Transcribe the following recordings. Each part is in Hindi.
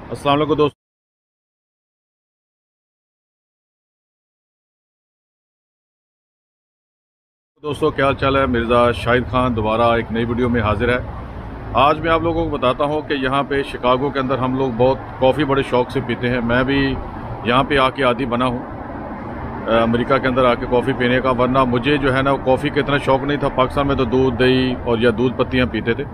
अस्सलाम वालेकुम दोस्तों, क्या हाल चाल है। मिर्ज़ा शाहिद खान दोबारा एक नई वीडियो में हाजिर है। आज मैं आप लोगों को बताता हूँ कि यहाँ पे शिकागो के अंदर हम लोग बहुत कॉफ़ी बड़े शौक़ से पीते हैं। मैं भी यहाँ पे आके आदी बना हूँ अमेरिका के अंदर आके कॉफ़ी पीने का, वरना मुझे जो है ना वो कॉफ़ी का इतना शौक़ नहीं था। पाकिस्तान में तो दूध दही और या दूध पत्तियाँ पीते थे,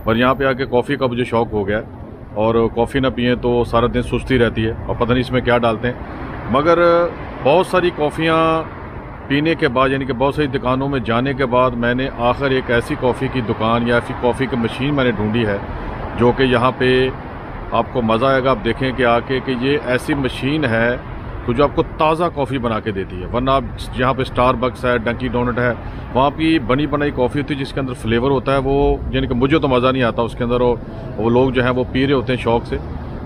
पर यहाँ पे आके कॉफ़ी का मुझे शौक़ हो गया है। और कॉफ़ी ना पिए तो सारा दिन सुस्ती रहती है और पता नहीं इसमें क्या डालते हैं। मगर बहुत सारी कॉफ़ियाँ पीने के बाद, यानी कि बहुत सारी दुकानों में जाने के बाद, मैंने आखिर एक ऐसी कॉफ़ी की दुकान या फिर कॉफ़ी की मशीन मैंने ढूंढी है जो कि यहाँ पे आपको मज़ा आएगा। आप देखें कि आके कि ये ऐसी मशीन है तो जो आपको ताज़ा कॉफ़ी बना के देती है। वरना आप जहाँ पे स्टारबक्स है, डंकी डोनट है, वहाँ की बनी बनाई कॉफ़ी होती है जिसके अंदर फ्लेवर होता है, वो यानी कि मुझे तो मज़ा नहीं आता उसके अंदर। वो लोग जो हैं वो पी रहे होते हैं शौक़ से।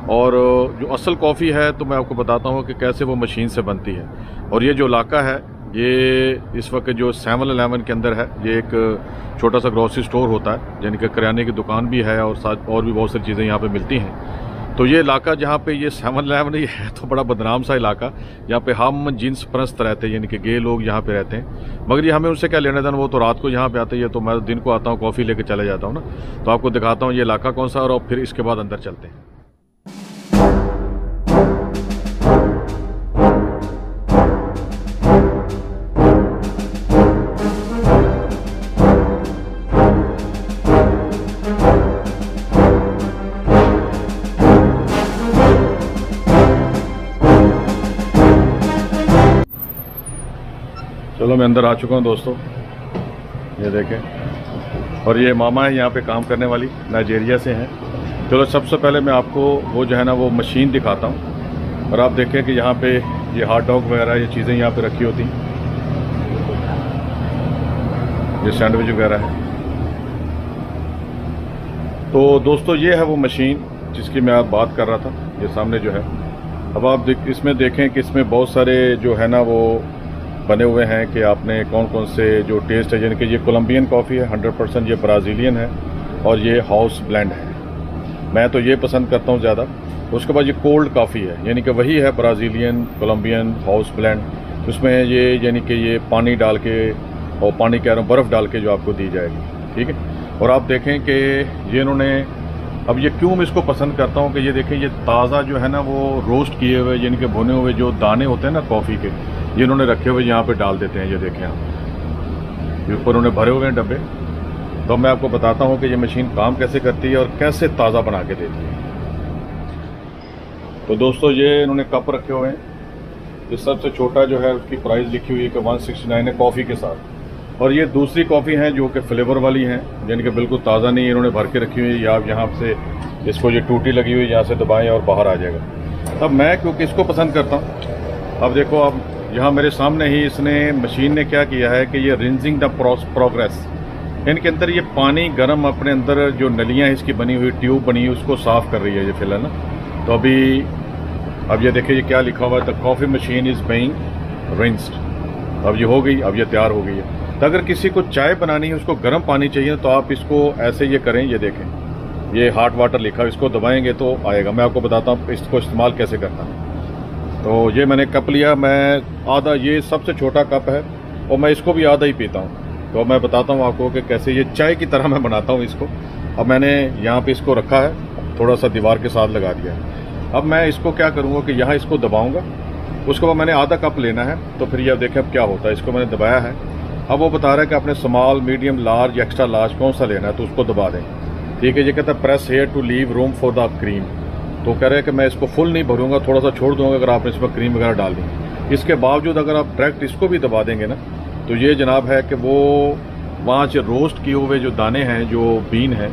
और जो असल कॉफ़ी है तो मैं आपको बताता हूँ कि कैसे वो मशीन से बनती है। और ये जो इलाका है, ये इस वक्त जो 7-Eleven के अंदर है, ये एक छोटा सा ग्रोसरी स्टोर होता है, यानी कि करियाने की दुकान भी है और साथ और भी बहुत सारी चीज़ें यहाँ पे मिलती हैं। तो ये इलाका जहाँ पे ये 7-Eleven ही है तो बड़ा बदनाम सा इलाका। यहाँ पे हम जिन्स परस्त रहते हैं, यानी कि गे लोग यहाँ पे रहते हैं। मगर ये हमें उनसे क्या लेना देना, वो तो रात को यहाँ पे आते हैं, तो मैं दिन को आता हूँ कॉफ़ी लेके चले जाता हूँ ना। तो आपको दिखाता हूँ ये इलाका कौन सा, और फिर इसके बाद अंदर चलते हैं। चलो मैं अंदर आ चुका हूँ दोस्तों, ये देखें। और ये मामा है यहाँ पे काम करने वाली, नाइजीरिया से हैं। चलो सबसे पहले मैं आपको वो जो है ना वो मशीन दिखाता हूँ, और आप देखें कि यहाँ पे ये हॉट डॉग वगैरह ये चीज़ें यहाँ पे रखी होती, ये सैंडविच वगैरह है। तो दोस्तों ये है वो मशीन जिसकी मैं आप बात कर रहा था, ये सामने जो है। अब आप इसमें देखें कि इसमें बहुत सारे जो है ना वो बने हुए हैं कि आपने कौन कौन से जो टेस्ट है, यानी कि ये कोलंबियन कॉफ़ी है 100%, ये ब्राज़ीलियन है, और ये हाउस ब्लेंड है। मैं तो ये पसंद करता हूँ ज़्यादा। उसके बाद ये कोल्ड कॉफ़ी है, यानी कि वही है ब्राज़ीलियन, कोलंबियन, हाउस ब्लेंड। उसमें ये यानी कि ये पानी डाल के, और पानी कह रहा हूँ बर्फ़ डाल के जो आपको दी जाएगी, ठीक है। और आप देखें कि ये इन्होंने, अब ये क्यों मैं इसको पसंद करता हूँ कि ये देखें ये ताज़ा जो है ना वो रोस्ट किए हुए, यानी कि भुने हुए जो दाने होते हैं ना कॉफ़ी के, ये इन्होंने रखे हुए यहाँ पे डाल देते हैं। ये देखें आप, ये ऊपर उन्होंने भरे हुए हैं डब्बे। तो मैं आपको बताता हूँ कि ये मशीन काम कैसे करती है और कैसे ताज़ा बना के देती है। तो दोस्तों ये इन्होंने कप रखे हुए हैं। ये सबसे छोटा जो है उसकी प्राइस लिखी हुई है कि 169 है कॉफ़ी के साथ। और ये दूसरी कॉफ़ी हैं जो कि फ्लेवर वाली हैं, यानी कि बिल्कुल ताज़ा नहीं, इन्होंने भर के रखी हुई है। या आप यहाँ से इसको, ये टूटी लगी हुई, यहाँ से दबाएँ और बाहर आ जाएगा। अब मैं क्योंकि इसको पसंद करता हूँ, अब देखो आप यहाँ मेरे सामने ही इसने मशीन ने क्या किया है कि ये रिंजिंग द प्रोग्रेस, इनके अंदर ये पानी गर्म अपने अंदर जो नलियाँ इसकी बनी हुई, ट्यूब बनी हुई, उसको साफ़ कर रही है ये फिलहाल ना। तो अभी अब ये देखिए ये क्या लिखा हुआ है, the coffee machine is being rinsed. अब ये हो गई, अब ये तैयार हो गई है। तो अगर किसी को चाय बनानी है, उसको गर्म पानी चाहिए, तो आप इसको ऐसे ये करें। ये देखें ये हॉट वाटर लिखा है, इसको दबाएंगे तो आएगा। मैं आपको बताता हूँ इसको इस्तेमाल कैसे करना है। तो ये मैंने कप लिया, मैं आधा, ये सबसे छोटा कप है और मैं इसको भी आधा ही पीता हूँ। तो मैं बताता हूँ आपको कि कैसे ये चाय की तरह मैं बनाता हूँ इसको। अब मैंने यहाँ पे इसको रखा है, थोड़ा सा दीवार के साथ लगा दिया है। अब मैं इसको क्या करूँगा कि यहाँ इसको दबाऊँगा, उसके बाद मैंने आधा कप लेना है। तो फिर ये देखें अब क्या होता है, इसको मैंने दबाया है। अब वो बता रहा है कि आपने small, medium, large, extra large कौन सा लेना है, तो उसको दबा दें, ठीक है। ये कहता है press here to leave room for the cream. तो कह रहे हैं कि मैं इसको फुल नहीं भरूंगा, थोड़ा सा छोड़ दूंगा अगर आपने इसमें क्रीम वगैरह डाल दी। इसके बावजूद अगर आप डायरेक्ट इसको भी दबा देंगे ना, तो ये जनाब है कि वो वहाँ से रोस्ट किए हुए जो दाने हैं, जो बीन है,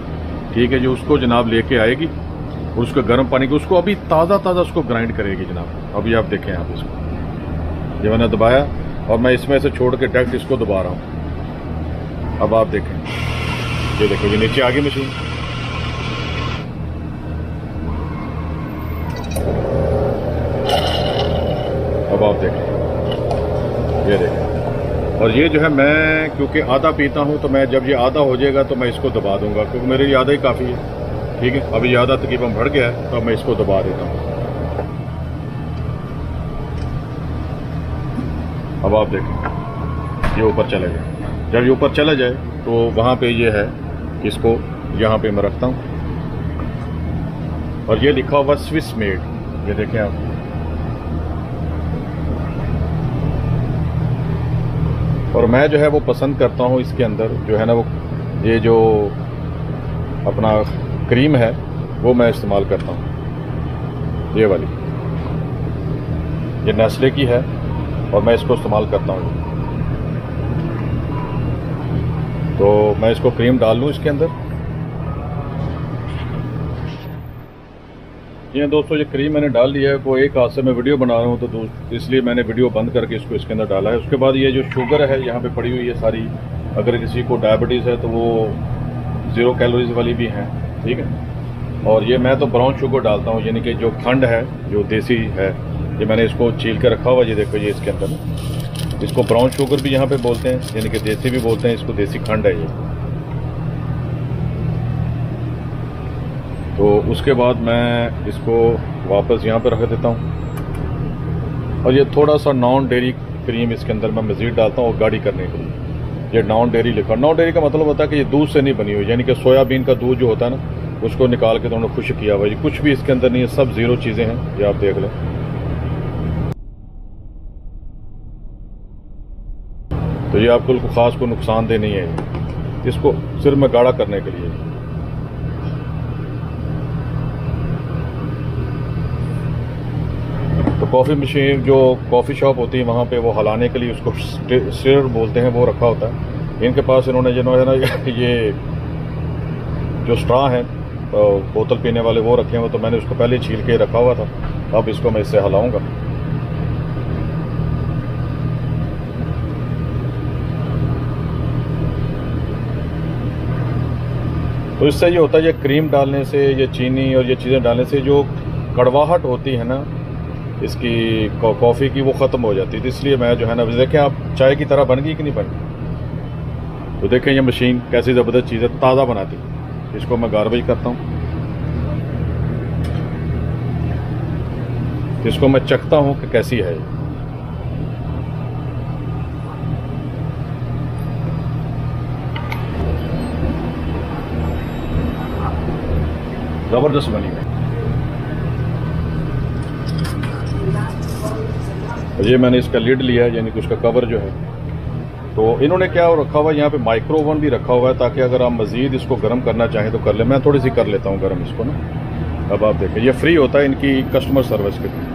ठीक है, जो उसको जनाब लेके आएगी और उसको गर्म पानी को, उसको अभी ताज़ा ताज़ा उसको ग्राइंड करेगी जनाब। अभी आप देखें आप इसको, ये मैंने दबाया और मैं इसमें से छोड़ के डायरेक्ट इसको दबा रहा हूँ। अब आप देखें, ये देखो ये नीचे आ गई मशीन। अब आप देखें, ये देखें। और ये जो है मैं क्योंकि आधा पीता हूँ, तो मैं जब ये आधा हो जाएगा तो मैं इसको दबा दूंगा, क्योंकि मेरे लिए आधा ही काफ़ी है। ठीक है, अभी ज़्यादा तकरीबन बढ़ गया है तो अब मैं इसको दबा देता हूँ। अब आप देखें ये ऊपर चला गया। जब ये ऊपर चला जाए तो वहाँ पे ये है, इसको यहाँ पे मैं रखता हूँ और ये लिखा हुआ स्विस मेड, ये देखें आप। और मैं जो है वो पसंद करता हूँ इसके अंदर जो है ना वो ये जो अपना क्रीम है वो मैं इस्तेमाल करता हूँ, ये वाली, ये नेस्ले की है और मैं इसको इस्तेमाल करता हूँ। तो मैं इसको क्रीम डाल लूँ इसके अंदर। ये दोस्तों ये क्रीम मैंने डाल लिया है। वो एक हाथ से मैं वीडियो बना रहा हूँ तो इसलिए मैंने वीडियो बंद करके इसको इसके अंदर डाला है। उसके बाद ये जो शुगर है यहाँ पे पड़ी हुई है सारी, अगर किसी को डायबिटीज़ है तो वो 0 कैलोरीज वाली भी हैं, ठीक है। और ये मैं तो ब्राउन शुगर डालता हूँ, यानी कि जो खंड है जो देसी है, ये मैंने इसको छील के रखा हुआ। ये देखो ये इसके अंदर, इसको ब्राउन शुगर भी यहाँ पे बोलते हैं, यानी कि देसी भी बोलते हैं, इसको देसी खंड है ये। तो उसके बाद मैं इसको वापस यहाँ पे रख देता हूँ और ये थोड़ा सा नॉन डेयरी क्रीम इसके अंदर मैं मज़ीद डालता हूँ और गाढ़ी करने के लिए। ये नॉन डेयरी लिखा, नॉन डेयरी का मतलब होता है कि ये दूध से नहीं बनी हुई, यानी कि सोयाबीन का दूध जो होता है ना उसको निकाल के तो उन्होंने खुश किया हुआ। ये कुछ भी इसके अंदर नहीं है, सब 0 चीज़ें हैं, ये आप देख लें। तो ये आपको ख़ास को नुकसानदेह नहीं है, इसको सिर्फ मैं गाढ़ा करने के लिए। तो कॉफ़ी मशीन जो कॉफ़ी शॉप होती है वहाँ पे वो हलाने के लिए उसको स्टिर बोलते हैं, वो रखा होता है। इनके पास इन्होंने जो है ना ये जो स्ट्रा है बोतल पीने वाले वो रखे हुए, तो मैंने उसको पहले छील के रखा हुआ था। अब इसको मैं इससे हलाऊंगा। तो इससे ये होता है, ये क्रीम डालने से, ये चीनी और ये चीज़ें डालने से जो कड़वाहट होती है ना इसकी कॉफ़ी की, वो ख़त्म हो जाती है। तो इसलिए मैं जो है ना, देखें आप चाय की तरह बन गई कि नहीं बनी। तो देखें ये मशीन कैसी ज़बरदस्त चीज़ है, ताज़ा बनाती। इसको मैं गार्बेज करता हूँ, इसको मैं चखता हूँ कि कैसी है। ज़बरदस्त बनी है। ये मैंने इसका लिड लिया है, यानी कि उसका कवर जो है। तो इन्होंने क्या रखा हुआ है यहाँ पे, माइक्रो ओवन भी रखा हुआ है, ताकि अगर आप मज़ीद इसको गर्म करना चाहें तो कर ले। मैं थोड़ी सी कर लेता हूँ गर्म इसको ना। अब आप देखें ये फ्री होता है इनकी कस्टमर सर्विस के लिए।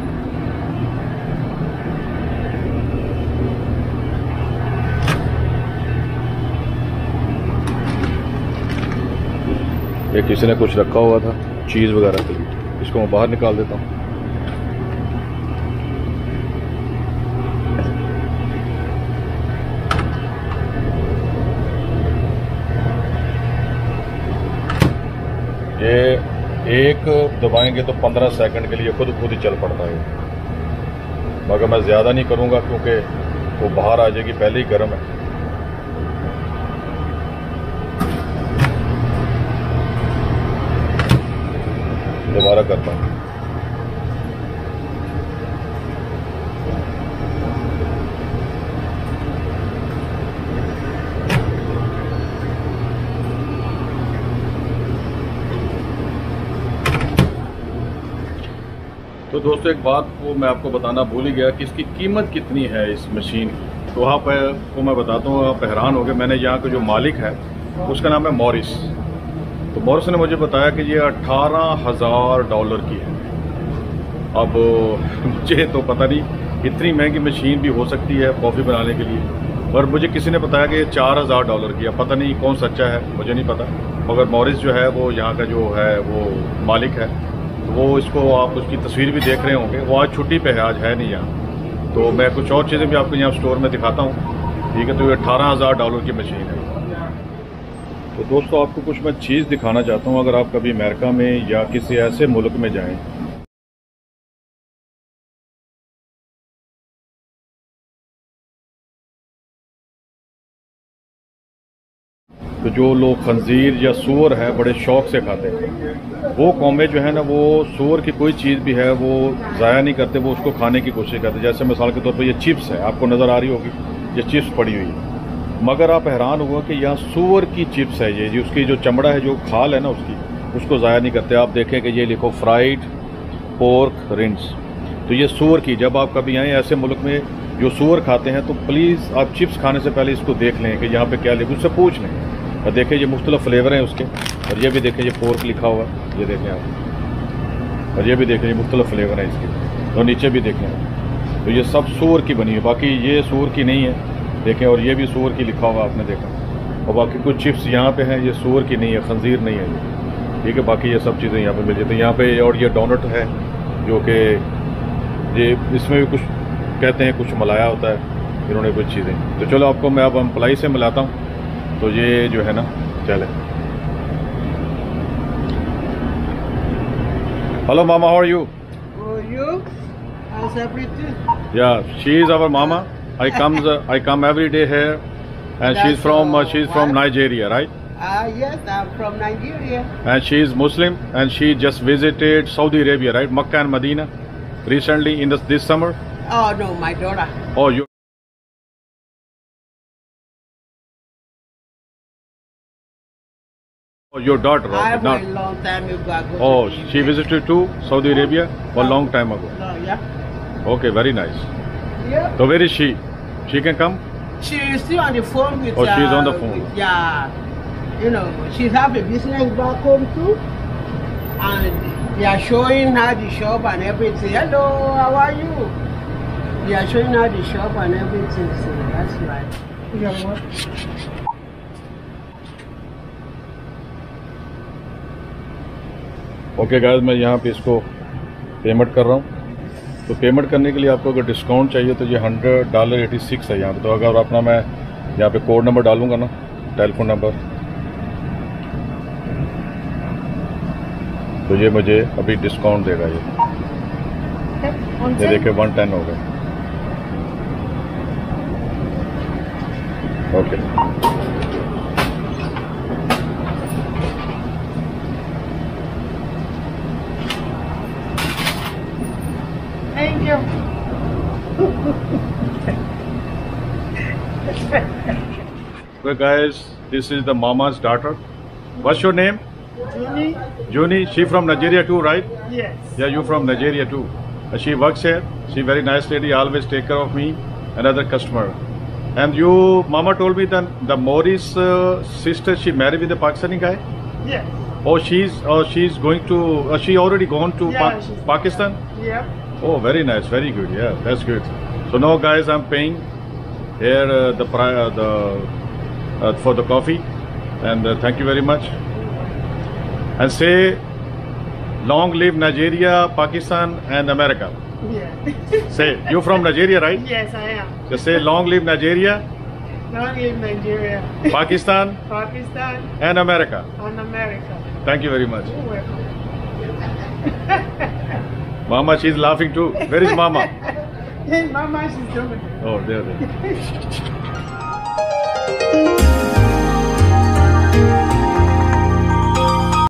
ये किसी ने कुछ रखा हुआ था चीज़ वगैरह के लिए, इसको मैं बाहर निकाल देता हूँ। ये एक दबाएंगे तो 15 सेकंड के लिए खुद ही चल पड़ता है, मगर मैं ज़्यादा नहीं करूँगा क्योंकि वो बाहर आ जाएगी, पहले ही गर्म है। दोबारा करता हूँ। तो दोस्तों एक बात को मैं आपको बताना भूल ही गया कि इसकी कीमत कितनी है इस मशीन की। तो आप को मैं बताता हूँ, आप हैरान हो गए। मैंने यहाँ का जो मालिक है उसका नाम है मॉरिस। तो मॉरिस ने मुझे बताया कि ये $18,000 की है। अब मुझे तो पता नहीं इतनी महंगी मशीन भी हो सकती है कॉफ़ी बनाने के लिए, और मुझे किसी ने बताया कि ये $4,000 की है। पता नहीं कौन सच्चा है, मुझे नहीं पता। मगर मॉरिस जो है वो यहाँ का जो है वो मालिक है, वो इसको आप उसकी तस्वीर भी देख रहे होंगे। वो आज छुट्टी पे है, आज है नहीं यहाँ। तो मैं कुछ और चीज़ें भी आपको यहाँ स्टोर में दिखाता हूँ, ठीक है। तो ये $18,000 की मशीन है। तो दोस्तों आपको कुछ मैं चीज़ दिखाना चाहता हूँ। अगर आप कभी अमेरिका में या किसी ऐसे मुल्क में जाएं तो तो जो लोग खंजीर या सूअर है बड़े शौक से खाते हैं, वो कौमें जो है ना वो सूअर की कोई चीज़ भी है वो ज़ाया नहीं करते, वो उसको खाने की कोशिश करते। जैसे मिसाल के तौर पर ये चिप्स है, आपको नज़र आ रही होगी ये चिप्स पड़ी हुई है, मगर आप हैरान हुआ कि यहाँ सूअर की चिप्स है, ये उसकी जो चमड़ा है, जो खाल है ना उसकी, उसको ज़ाया नहीं करते। आप देखें कि ये लिखो फ्राइड पोर्क रिंस, तो ये सूअर की। जब आप कभी आएँ ऐसे मुल्क में जो सूअर खाते हैं तो प्लीज़ आप चिप्स खाने से पहले इसको देख लें कि यहाँ पे क्या लिखा, उससे पूछ लें। और देखें ये मुख्तलिफ फ्लेवर हैं उसके, और ये भी देखें ये पोर्क लिखा हुआ है, ये देखें आप, और ये भी देखें ये मुख्तलिफ फ्लेवर हैं इसके, और नीचे भी देखें आप। तो ये सब सूअर की बनी है, बाकी ये सूअर की नहीं है देखें, और ये भी सूअर की लिखा हुआ आपने देखा। और बाकी कुछ चिप्स यहाँ पे हैं, ये सूअर की नहीं है, खंजीर नहीं है ये, ठीक है। बाकी ये सब चीज़ें यहाँ पे मिल जाती हैं यहाँ पे। और ये डोनट है जो कि ये इसमें भी कुछ कहते हैं, कुछ मलाया होता है इन्होंने कुछ चीज़ें। तो चलो आपको मैं अब एम्प्लाई से मिलाता हूँ। तो ये जो है ना, चले। Hello mama, how are you? How's everything? Yeah, she is our mama. I come every day here, and she's from Nigeria, right? Yes, I'm from Nigeria. And she is Muslim, and she just visited Saudi Arabia, right? Makkah and Medina recently in this summer. Oh no, my daughter. Oh, you. Oh, your daughter. I Okay, went a long time ago. I go Oh, to she Egypt. visited to Saudi Arabia a long time ago. No, yeah. Okay, very nice. Yeah. So where is she? She can come? She's still on the phone with. Oh, she's on the phone. Yeah. You know, she's have a business back home too, and they are showing her the shop and everything. Hello, how are you? They are showing her the shop and everything. So that's right. You know what? Okay guys, मैं यहाँ पे इसको पेमेंट कर रहा हूँ। तो पेमेंट करने के लिए आपको अगर डिस्काउंट चाहिए तो ये $100.86 है यहाँ पे। तो अगर अपना मैं यहाँ पे कोड नंबर डालूंगा ना, टेलीफोन नंबर, तो ये मुझे अभी डिस्काउंट देगा। ये देखिए 110 हो गए। Okay Thank you. So guys, this is the mama's daughter. What's your name? Julie? Juni. She from Nigeria too, right? Yes. Yeah, you from Nigeria too. She works here. She very nice lady. Always take care of me and other customer. And you, mama told me that the Maurice sister, she married with a Pakistani guy. Yes. Oh, she's going to. She already gone to Yeah, she's- Pakistan. Yep. Oh, very nice, very good. Yeah, that's good. So now, guys, I'm paying here for the coffee, and thank you very much. And say, long live Nigeria, Pakistan, and America. Yeah. Say, you from Nigeria, right? Yes, I am. Just say, long live Nigeria, Long live Nigeria, Pakistan, Pakistan, and America. and America. Thank you very much. You're welcome. Mama, she's laughing too. Where is Mama? Hey, Mama, she's doing it. Oh, there.